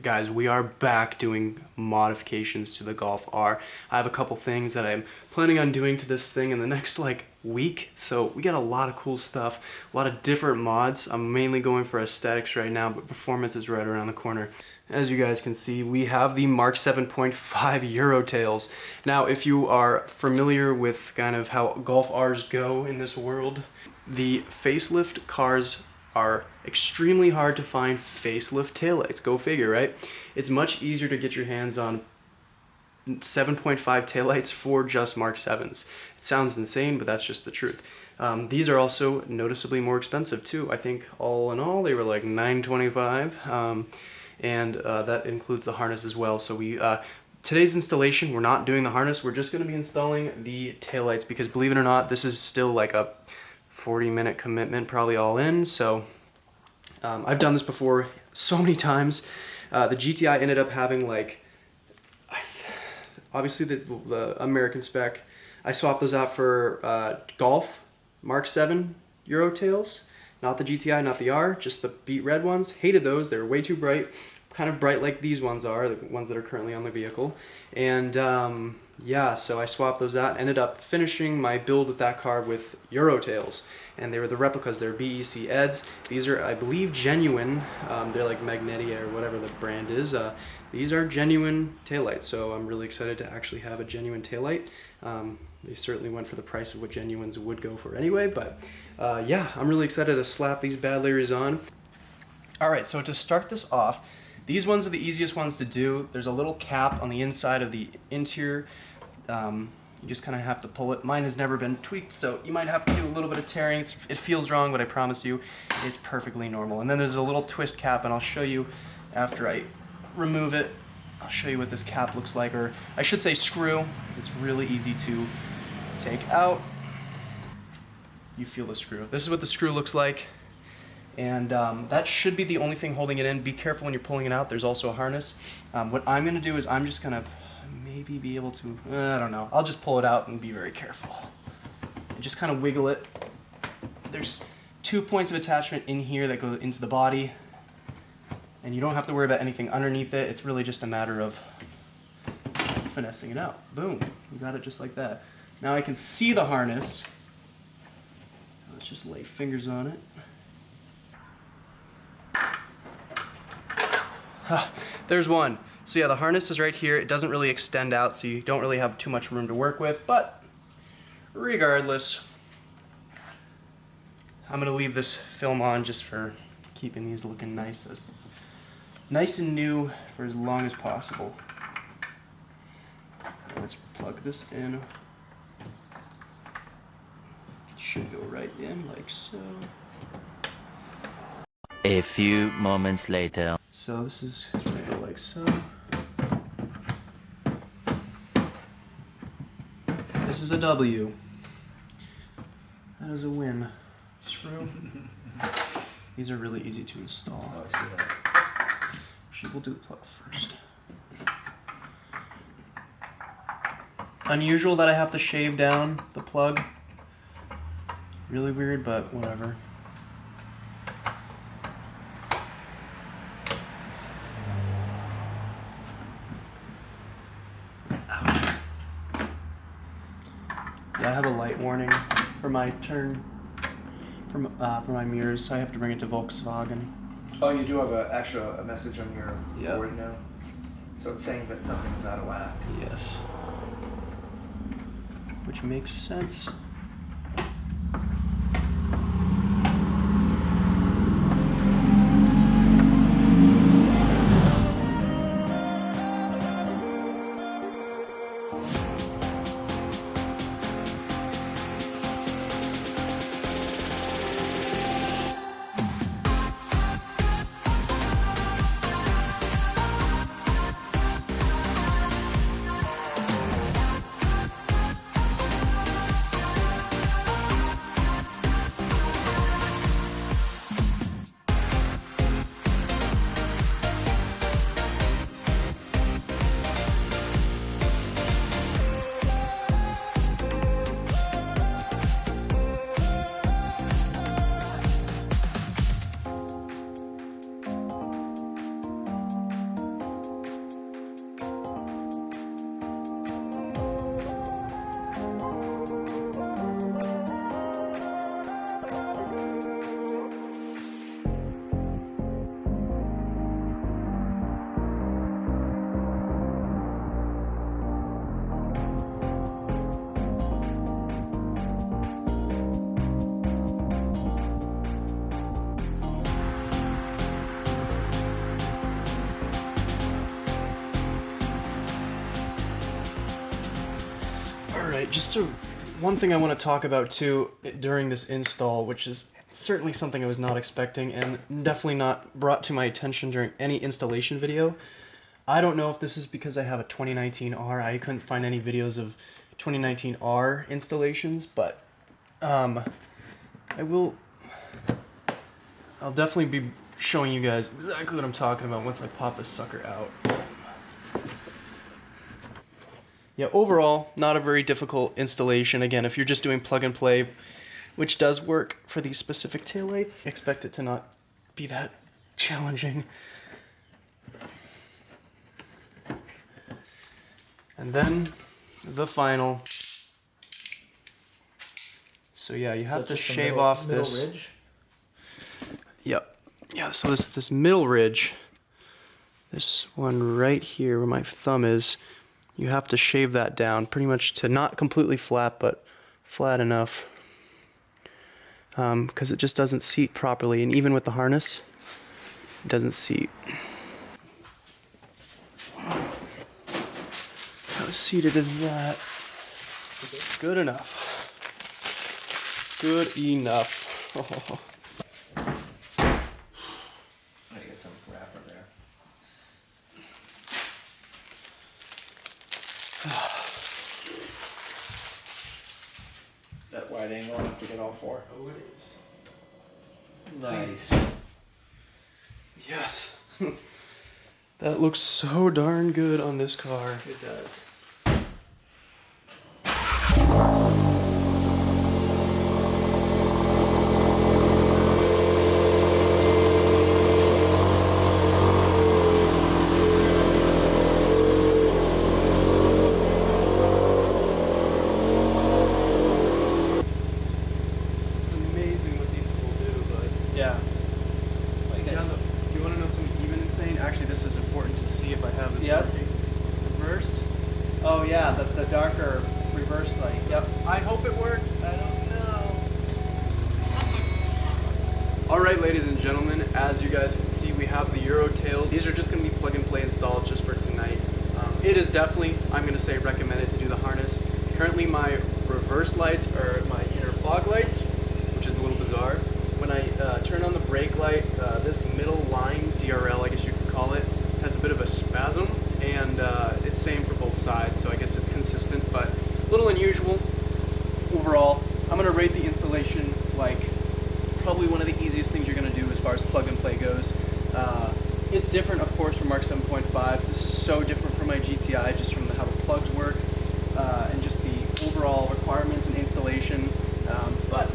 guys, we are back doing modifications to the Golf R. I have a couple things that I'm planning on doing to this thing in the next week, so we got a lot of cool stuff, a lot of different mods. I'm mainly going for aesthetics right now, but performance is right around the corner. As you guys can see, we have the Mk7.5 Euro tails. Now, if you are familiar with kind of how Golf Rs go in this world, the facelift cars are extremely hard to find facelift taillights. Go figure, right? It's much easier to get your hands on 7.5 taillights for just Mk7s. It sounds insane, but that's just the truth. These are also noticeably more expensive too. I think all in all they were like $925, and that includes the harness as well. So we today's installation, we're not doing the harness. We're just going to be installing the taillights because, believe it or not, this is still like a 40-minute commitment, probably all in. So I've done this before so many times. The GTI ended up having obviously the American spec. I swapped those out for Golf Mk7 Euro tails, not the GTI, not the R, just the beet red ones. Hated those. They were way too bright, kind of bright like these ones are, the ones that are currently on the vehicle. And yeah, so I swapped those out, ended up finishing my build with that car with Euro tails, and they were the replicas. They're BEC EDs. These are, I believe, genuine. They're like Magnetia or whatever the brand is. These are genuine taillights, so I'm really excited to actually have a genuine taillight. They certainly went for the price of what genuines would go for anyway, but yeah, I'm really excited to slap these bad ladies on. All right, so to start this off, these ones are the easiest ones to do. There's a little cap on the inside of the interior. You just kind of have to pull it. Mine has never been tweaked, so you might have to do a little bit of tearing. It feels wrong, but I promise you it's perfectly normal. And then there's a little twist cap, and I'll show you after I remove it. I'll show you what this cap looks like, or I should say screw. It's really easy to take out. You feel the screw. This is what the screw looks like. And that should be the only thing holding it in. Be careful when you're pulling it out. There's also a harness. What I'm going to do is I'm just going to maybe be able to, I don't know. I'll just pull it out and be very careful. And just kind of wiggle it. There's 2 points of attachment in here that go into the body. And you don't have to worry about anything underneath it. It's really just a matter of finessing it out. Boom. You got it just like that. Now I can see the harness. Let's just lay fingers on it. There's one. So yeah, the harness is right here. It doesn't really extend out, so you don't really have too much room to work with, but regardless, I'm gonna leave this film on just for keeping these looking nice and new for as long as possible. Let's plug this in. It should go right in like so. A few moments later. So this is gonna go like so. This is a W. That is a win. Screw. These are really easy to install. Oh, I see that. Actually, we'll do the plug first. Unusual that I have to shave down the plug. Really weird, but whatever. I have a light warning for my turn, for my mirrors. I have to bring it to Volkswagen. Oh, you do have a message on your Yep. board now. So it's saying that something is out of whack. Yes. Which makes sense. Alright, one thing I want to talk about too during this install, which is certainly something I was not expecting and definitely not brought to my attention during any installation video. I don't know if this is because I have a 2019R. I couldn't find any videos of 2019R installations, but I'll definitely be showing you guys exactly what I'm talking about once I pop this sucker out. Yeah, overall, not a very difficult installation. Again, if you're just doing plug and play, which does work for these specific taillights, expect it to not be that challenging. And then the final. So yeah, you have to shave off this ridge. Yep. Yeah, so this middle ridge, this one right here where my thumb is, you have to shave that down pretty much to not completely flat, but flat enough. Because it just doesn't seat properly, and even with the harness, it doesn't seat. How seated is that? Good enough. Good enough. I get some wrapper there. That wide angle, I have to get all four. Oh, it is. Nice. Yes. That looks so darn good on this car. It does. Yeah. Do you want to know something even insane? Actually, this is important to see if I have this Yes. working. Reverse. Oh yeah, the darker reverse light. Yep. I hope it works. I don't know. Alright, ladies and gentlemen, as you guys can see, we have the Euro tails. These are just going to be plug and play installed just for tonight. It is definitely, I'm going to say, recommended to do the harness. Currently, my reverse lights are my inner fog lights, which is a little bizarre. When I turn on the brake light, this middle line, DRL I guess you could call it, has a bit of a spasm, and it's same for both sides, so I guess it's consistent, but a little unusual. Overall, I'm going to rate the installation like probably one of the easiest things you're going to do as far as plug and play goes. It's different, of course, from Mk7.5s. This is so different from my GTI, just from how the plugs work, and just the overall requirements and installation, but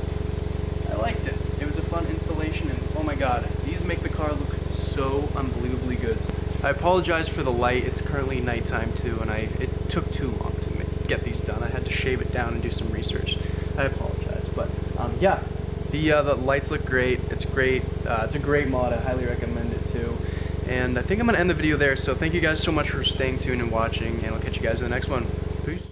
I liked it. It was a fun installation, and oh my god, these make the car look so unbelievably good. I apologize for the light. It's currently nighttime too, and it took too long to get these done. I had to shave it down and do some research. I apologize, but yeah, the lights look great. It's great. It's a great mod. I highly recommend it too. And I think I'm gonna end the video there. So thank you guys so much for staying tuned and watching, and I'll catch you guys in the next one.